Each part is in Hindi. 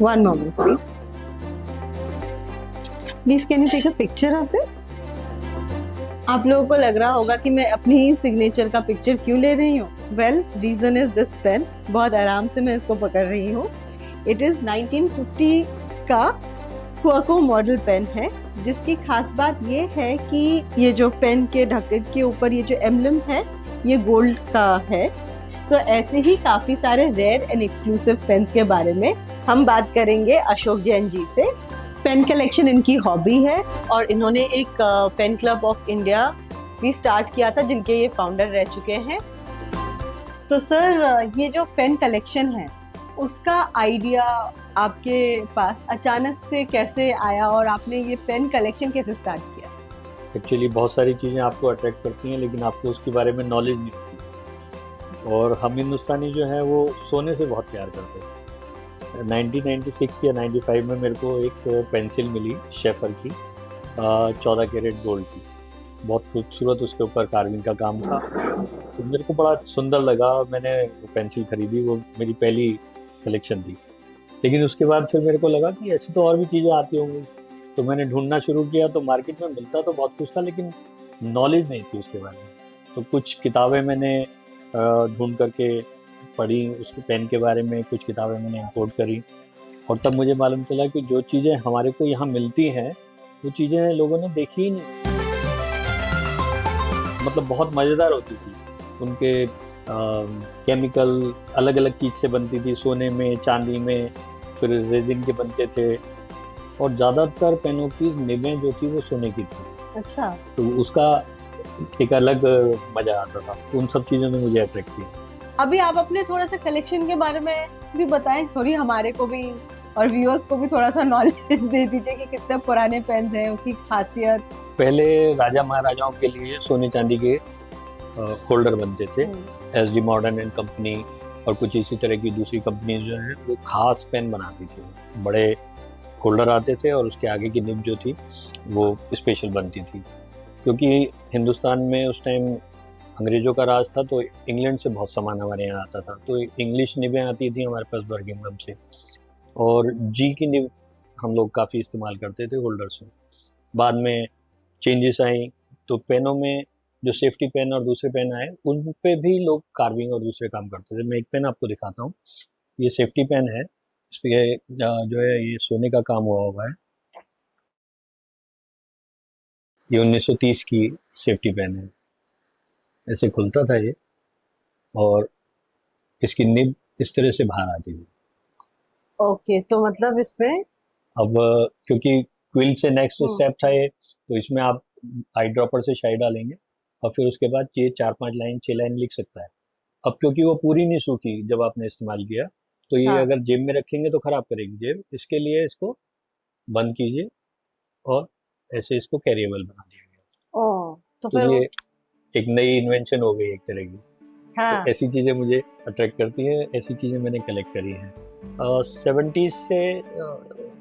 One moment, please. Please, can you take a picture of this? आप लोगों को लग रहा होगा कि मैं अपनी ही सिग्नेचर का पिक्चर क्यों ले रही हूँ? Well, reason is this pen. बहुत आराम से मैं इसको पकड़ रही हूँ. इट इज 1950 का क्वाको मॉडल पेन है, जिसकी खास बात ये है कि ये जो पेन के ढक्कन के ऊपर ये जो एम्बलम है ये गोल्ड का है. सो ऐसे ही काफी सारे रेयर एंड एक्सक्लूसिव पेन्स के बारे में हम बात करेंगे अशोक जैन जी से. पेन कलेक्शन इनकी हॉबी है और इन्होंने एक पेन क्लब ऑफ इंडिया भी स्टार्ट किया था, जिनके ये फाउंडर रह चुके हैं. तो सर, ये जो पेन कलेक्शन है उसका आइडिया आपके पास अचानक से कैसे आया और आपने ये पेन कलेक्शन कैसे स्टार्ट किया? एक्चुअली बहुत सारी चीज़ें आपको अट्रैक्ट करती हैं, लेकिन आपको उसके बारे में नॉलेज नहीं होती. और हम हिंदुस्तानी जो हैं वो सोने से बहुत प्यार करते हैं. 1996 या 95 में मेरे को एक पेंसिल मिली शेफर की, 14 कैरेट गोल्ड की. बहुत खूबसूरत उसके ऊपर कार्विंग का काम था, तो मेरे को बड़ा सुंदर लगा. मैंने वो पेंसिल खरीदी, वो मेरी पहली कलेक्शन थी. लेकिन उसके बाद फिर मेरे को लगा कि ऐसी तो और भी चीज़ें आती होंगी, तो मैंने ढूंढना शुरू किया. तो मार्केट में मिलता तो बहुत कुछ था, लेकिन नॉलेज नहीं थी उसके बारे में. तो कुछ किताबें मैंने ढूंढ करके पढ़ी उसके पेन के बारे में, कुछ किताबें मैंने इंपोर्ट करी, और तब मुझे मालूम चला कि जो चीज़ें हमारे को यहाँ मिलती हैं वो चीज़ें लोगों ने देखी ही नहीं. मतलब बहुत मज़ेदार होती थी. उनके केमिकल अलग अलग चीज़ से बनती थी, सोने में, चांदी में, फिर रेजिन के बनते थे, और ज़्यादातर पेनों की निबें जो थी वो सोने की थी. अच्छा. तो उसका एक अलग मज़ा आता था. उन सब चीज़ों ने मुझे अट्रैक्ट किया. अभी आप अपने थोड़ा सा कलेक्शन के बारे में भी बताएं, थोड़ी हमारे को भी और व्यूअर्स को भी थोड़ा सा नॉलेज दे दीजिए कि कितने पुराने पेन्स हैं, उसकी खासियत. पहले राजा महाराजाओं के लिए सोने चांदी के होल्डर बनते थे. एसडी मॉडर्न एंड कंपनी और कुछ इसी तरह की दूसरी कंपनी जो है वो खास पेन बनाती थी. बड़े होल्डर आते थे और उसके आगे की निब जो थी वो स्पेशल बनती थी, क्योंकि हिंदुस्तान में उस टाइम अंग्रेज़ों का राज था, तो इंग्लैंड से बहुत सामान हमारे यहाँ आता था. तो इंग्लिश निबें आती थी हमारे पास बर्मिंघम से, और जी की निब हम लोग काफ़ी इस्तेमाल करते थे होल्डर्स में. बाद में चेंजेस आई, तो पेनों में जो सेफ्टी पेन और दूसरे पेन आए उन पे भी लोग कार्विंग और दूसरे काम करते थे. मैं एक पेन आपको दिखाता हूँ. ये सेफ्टी पेन है, इस पर जो है ये सोने का काम हुआ है. ये 1930 की सेफ्टी पेन है. ऐसे खुलता था ये, और इसकी निब इस तरह से बाहर आती थी. ओके, तो मतलब इसमें अब क्योंकि क्विल से नेक्स्ट स्टेप था ये, तो इसमें आप आई ड्रॉपर से शाई डालेंगे और फिर उसके बाद ये 4-5 लाइन 6 लाइन लिख सकता है. अब क्योंकि वो पूरी नहीं सूखी जब आपने इस्तेमाल किया, तो ये अगर जेब में रखेंगे तो ख़राब करेगी जेब. इसके लिए इसको बंद कीजिए और ऐसे इसको कैरिएबल बना दिया गया. तो फिर ये एक नई इन्वेंशन हो गई एक तरह की. हाँ. तो ऐसी चीज़ें मुझे अट्रैक्ट करती हैं, ऐसी चीज़ें मैंने कलेक्ट करी हैं 70s से.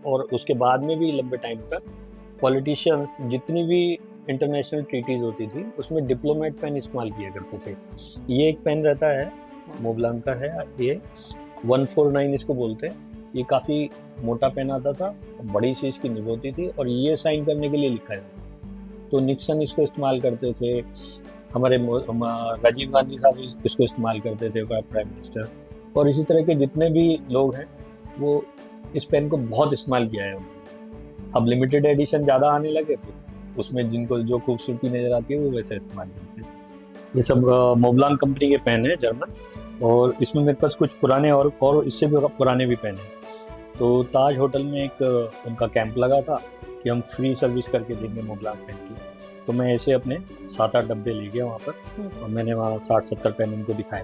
और उसके बाद में भी लंबे टाइम तक पॉलिटिशियंस जितनी भी इंटरनेशनल ट्रीटीज़ होती थी उसमें डिप्लोमेट पेन इस्तेमाल किया करते थे. ये एक पेन रहता है, मोब्लांक का है ये, 149 इसको बोलते हैं. ये काफ़ी मोटा पेन आता था, बड़ी सी इसकी निब होती थी, और ये साइन करने के लिए लिखा है. तो निक्सन इसको इस्तेमाल करते थे, हमारे राजीव गांधी साहब इसको इस्तेमाल करते थे, प्राइम मिनिस्टर, और इसी तरह के जितने भी लोग हैं वो इस पेन को बहुत इस्तेमाल किया है. अब लिमिटेड एडिशन ज़्यादा आने लगे थे, उसमें जिनको जो खूबसूरती नज़र आती है वो वैसे इस्तेमाल करते हैं. ये सब मोब्लांक कंपनी के पेन है, जर्मन, और इसमें मेरे पास कुछ पुराने और इससे भी पुराने भी पेन हैं. तो ताज होटल में एक उनका कैंप लगा था कि हम फ्री सर्विस करके देंगे मोब्लांक पेन की. तो मैं ऐसे अपने 7-8 डब्बे ले गया वहाँ पर, और मैंने वहाँ 60-70 पेन उनको दिखाए.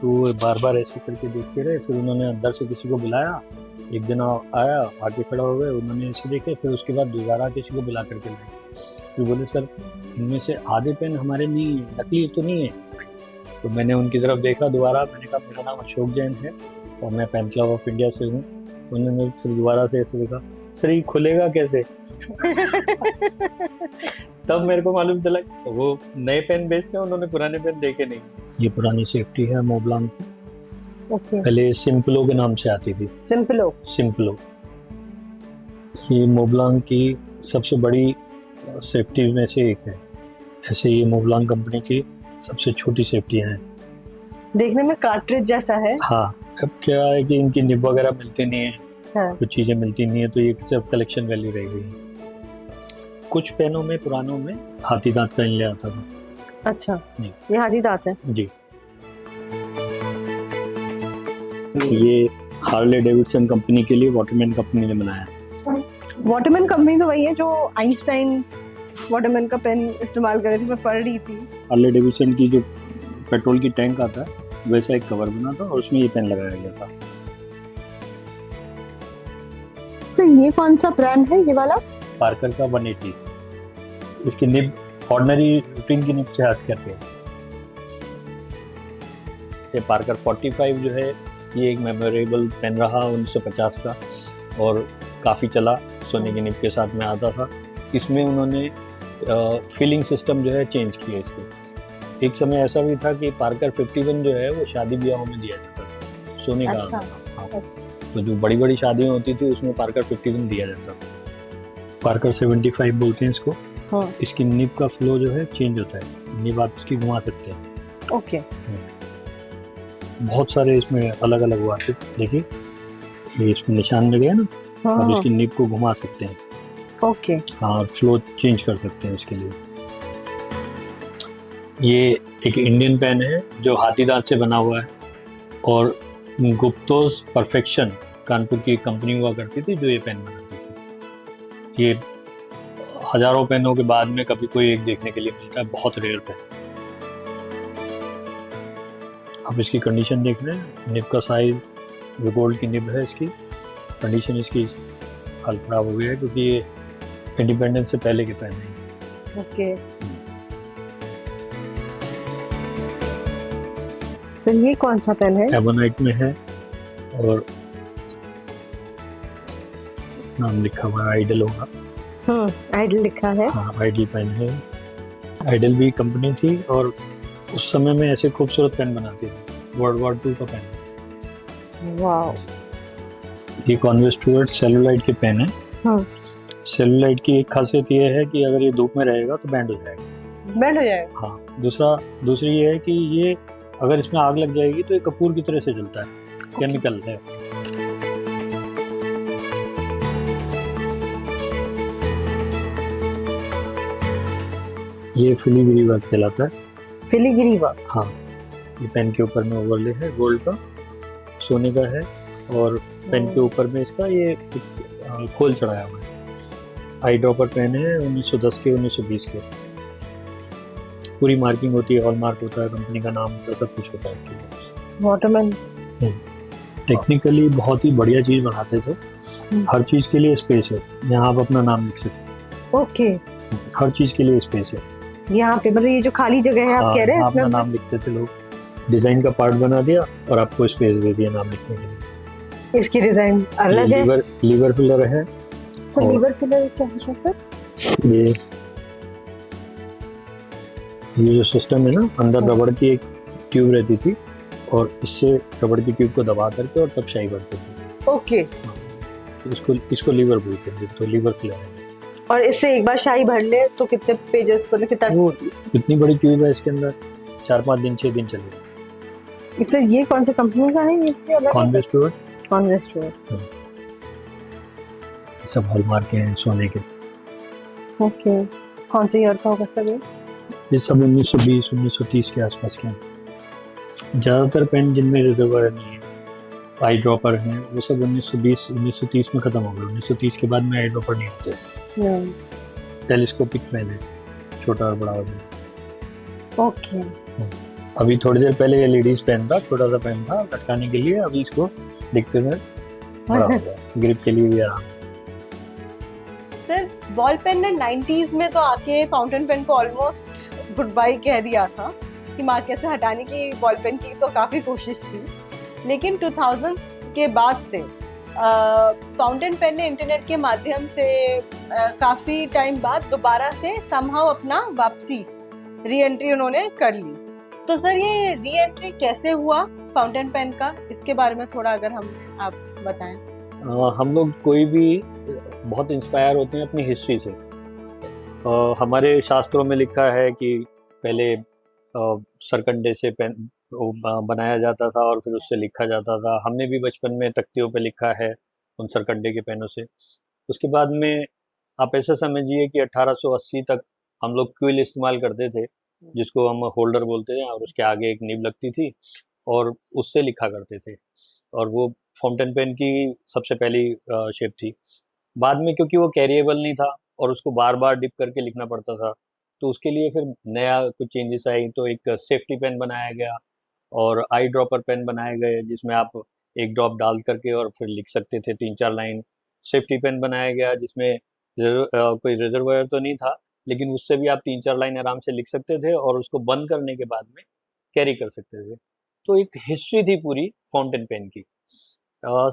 तो बार बार ऐसे करके देखते रहे. फिर उन्होंने अंदर से किसी को बुलाया, एक जना आया, आके खड़ा हो गए, उन्होंने ऐसे देखे. फिर उसके बाद दोबारा किसी को बुला करके लाए. फिर बोले सर इनमें से आधे पेन हमारे नहीं है, नकली तो नहीं है. तो मैंने उनकी तरफ देखा दोबारा, मैंने कहा मेरा नाम अशोक जैन है और मैं पेन क्लब ऑफ इंडिया से हूँ. उन्होंने फिर दोबारा से ऐसे देखा, सर ये खुलेगा कैसे? तब मेरे को मालूम चला वो नए पेन बेचते हैं, उन्होंने पुराने पेन देखे नहीं. ये पुरानी सेफ्टी है मोब्लांक की, ओके, पहले सिंपलो के नाम से आती थी। सिंपलो। ये मोबलांग की सबसे बड़ी सेफ्टी में से एक है। ऐसे ये मोबलांग कंपनी की सबसे छोटी सेफ्टी है। देखने में कार्ट्रिज जैसा है। हाँ, अब क्या है कि इनकी निब वगैरह मिलती नहीं है, हाँ। कुछ चीज़ें मिलती नहीं है, तो ये सिर्फ कलेक्शन वैल्यू रह गई है। कुछ पेनों में पुरानों में हाथी दांत का इनले आता था। अच्छा, नहीं। ये हाथी दांत है जी। ये हार्ले डेविडसन कंपनी के लिए वाटरमैन कंपनी ने बनाया। वाटरमैन कंपनी तो वही है जो आइंस्टाइन वाटरमैन का पेन इस्तेमाल कर रहे थे, मैं पढ़ रही थी। हार्ले डेविडसन की जो पेट्रोल की टैंक आता है वैसा एक कवर बना था और उसमें ये पेन लगाया गया था। सर ये कौन सा ब्रांड है ये वाला? पार्कर का 180। इसकी निब ऑर्डिनरी रूटीन की निब से हट करके है। पार्कर 45 जो है ये एक मेमोरेबल पेन रहा 1950 का और काफ़ी चला, सोने की निब के साथ में आता था। इसमें उन्होंने फिलिंग सिस्टम जो है चेंज किया इसको। एक समय ऐसा भी था कि पार्कर 51 जो है वो शादी ब्याहों में दिया जाता था, सोने का। अच्छा। हाँ। तो जो बड़ी बड़ी शादियाँ होती थी उसमें पार्कर 51 दिया जाता था। पार्कर 75 बोलते हैं इसको। हाँ। इसकी निब का फ्लो जो है चेंज होता है, निब आप इसकी घुमा सकते हैं। ओके। बहुत सारे इसमें अलग अलग हुआ थे, देखिए ये इसमें निशान लगे हैं ना। हाँ। आप इसकी निब को घुमा सकते हैं। ओके। हाँ, फ्लो चेंज कर सकते हैं उसके लिए। ये एक इंडियन पेन है जो हाथी दांत से बना हुआ है और गुप्तोस परफेक्शन कानपुर की कंपनी हुआ करती थी जो ये पेन बनाती थी। ये हजारों पेनों के बाद में कभी कोई एक देखने के लिए मिलता है, बहुत रेयर पेन। आप इसकी कंडीशन देख रहे हैं, निब का साइज, जो गोल्ड की निब है इसकी कंडीशन, इसकी हाल खराब हो गया है क्योंकि ये इंडिपेंडेंस से पहले के पेन है। ओके। तो ये कौन सा पेन है? एबोनाइट में है और नाम लिखा हुआ है, आइडल होगा। आइडल लिखा है। हाँ, आइडल पेन है। आइडल भी कंपनी थी और उस समय में ऐसे खूबसूरत पेन बनाती थी। वर्ल्ड वॉर 2 का पेन। वाओ। ये कॉन्वे स्टुअर्ट सेलुलाइट के पेन है। सेलुलाइट की एक खासियत ये है कि अगर ये धूप में रहेगा तो बैंड हो जाएगा। बैंड हो जाएगा? हाँ। दूसरी ये है कि ये अगर इसमें आग लग जाएगी तो ये कपूर की तरह से जलता है। केमिकल है। ये फिलीग्री वर्क कहलाता है। Filigree work? हाँ। ये पेन के ऊपर में ओवरले है गोल्ड का, सोने का है और पेन के ऊपर में इसका ये खोल चढ़ाया हुआ है। आई ड्रॉपर पेन है 1910 के 1920 के। पूरी मार्किंग होती है, हॉलमार्क होता है, कंपनी का नाम होता है, सब कुछ होता है। वाटरमैन टेक्निकली बहुत ही बढ़िया चीज़ बनाते थे। हर चीज़ के लिए स्पेस है, यहाँ आप अपना नाम लिख सकते हैं। ओके। हर चीज़ के लिए स्पेस है यहाँ पे, मतलब ये जो खाली जगह है आप कह रहे हैं अपना इसमें नाम लिखते थे लोग। डिज़ाइन का पार्ट बना दिया और आपको स्पेस दे दिया नाम लिखने के लिए। इसकी डिजाइन अलग है। लीवर फिलर है। सर लीवर फिलर क्या है सर? ये जो सिस्टम है ना, अंदर रबड़ की एक ट्यूब रहती थी और इससे रबड़ की ट्यूब को दबा करके और तब शाई करते थे। ओके। इसको लीवर बोलते थे, तो लीवर फिलर है। और इससे एक बार शाही भर ले तो कितने पेजेस, मतलब कितना? वो इतनी बड़ी ट्यूब है इसके अंदर, 4-5 दिन 6 दिन चलेगा। इससे ये कौन सी कंपनी का है? ये अलग कॉन्वे स्टुअर्ट। Conway Stuart. ये सब हॉलमार्क के हैं सोने के। ओके। कौन से ईयर का होगा सर ये सब 1920-1930 के आसपास के हैं। ज़्यादातर पेन जिनमें रिजर्वायर नहीं है, आई ड्रॉपर हैं, वो सब 1920-1930 में ख़त्म हो गए। 1930 के बाद में आई ड्रॉपर नहीं होते। टेलीस्कोपिक पेन है, छोटा और बड़ा हो जाए। ओके। अभी थोड़ी देर पहले एलईडीज पेन था, छोटा सा पेन था लटकाने के लिए, अभी इसको दिखते हुए बड़ा हो गया, ग्रिप के लिए भी आराम। सर बॉल पेन ने 90s में तो आके फाउंटेन पेन को ऑलमोस्ट गुड बाय कह दिया था कि मार्केट से हटाने की बॉल पेन की तो काफ़ी कोशिश थी, लेकिन 2000 के बाद से फाउंटेन पेन ने इंटरनेट के माध्यम से काफ़ी टाइम बाद दोबारा से समहाउ अपना वापसी री एंट्री उन्होंने कर ली। तो सर ये री एंट्री कैसे हुआ फाउंटेन पेन का, इसके बारे में थोड़ा अगर आप बताएं। हम लोग कोई भी बहुत इंस्पायर होते हैं अपनी हिस्ट्री से। हमारे शास्त्रों में लिखा है कि पहले सरकंडे से पेन बनाया जाता था और फिर उससे लिखा जाता था। हमने भी बचपन में तख्तियों पे लिखा है उन सरकंडे के पेनों से। उसके बाद में आप ऐसा समझिए कि 1880 तक हम लोग क्विल इस्तेमाल करते थे, जिसको हम होल्डर बोलते हैं, और उसके आगे एक निब लगती थी और उससे लिखा करते थे, और वो फाउंटेन पेन की सबसे पहली शेप थी। बाद में क्योंकि वो कैरिएबल नहीं था और उसको बार बार डिप करके लिखना पड़ता था, तो उसके लिए फिर नया कुछ चेंजेस आई, तो एक सेफ्टी पेन बनाया गया और आई ड्रॉपर पेन बनाए गए, जिसमें आप एक ड्रॉप डाल करके और फिर लिख सकते थे 3-4 लाइन। सेफ्टी पेन बनाया गया जिसमें कोई रिजर्वायर तो नहीं था, लेकिन उससे भी आप 3-4 लाइन आराम से लिख सकते थे और उसको बंद करने के बाद में कैरी कर सकते थे। तो एक हिस्ट्री थी पूरी फाउंटेन पेन की।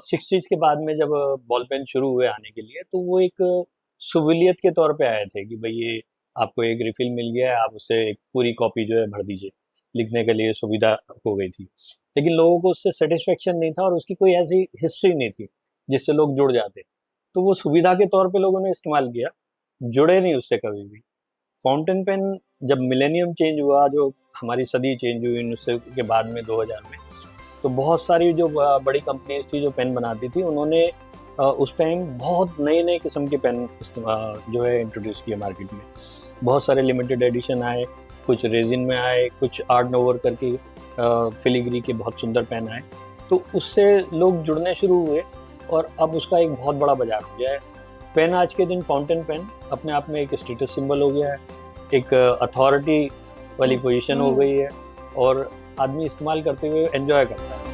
60s के बाद में जब बॉल पेन शुरू हुए आने के लिए, तो वो एक सहूलियत के तौर पे आए थे कि भाई ये आपको एक रिफिल मिल गया है, आप उससे एक पूरी कॉपी जो है भर दीजिए, लिखने के लिए सुविधा हो गई थी। लेकिन लोगों को उससे सेटिस्फेक्शन नहीं था और उसकी कोई ऐसी हिस्ट्री नहीं थी जिससे लोग जुड़ जाते, तो वो सुविधा के तौर पे लोगों ने इस्तेमाल किया, जुड़े नहीं उससे कभी भी। फाउंटेन पेन जब मिलेनियम चेंज हुआ, जो हमारी सदी चेंज हुई 1900 के बाद में 2000 में, तो बहुत सारी जो बड़ी कंपनीज थी जो पेन बनाती थी, उन्होंने उस टाइम बहुत नए किस्म के पेन जो है इंट्रोड्यूस किए मार्केट में। बहुत सारे लिमिटेड एडिशन आए, कुछ रेजिन में आए, कुछ आर्ट नोवर करके फिलिग्री के बहुत सुंदर पेन आए, तो उससे लोग जुड़ने शुरू हुए और अब उसका एक बहुत बड़ा बाजार हो गया है। पेन आज के दिन फाउंटेन पेन अपने आप में एक स्टेटस सिंबल हो गया है, एक अथॉरिटी वाली पोजीशन हो गई है और आदमी इस्तेमाल करते हुए एंजॉय करता है।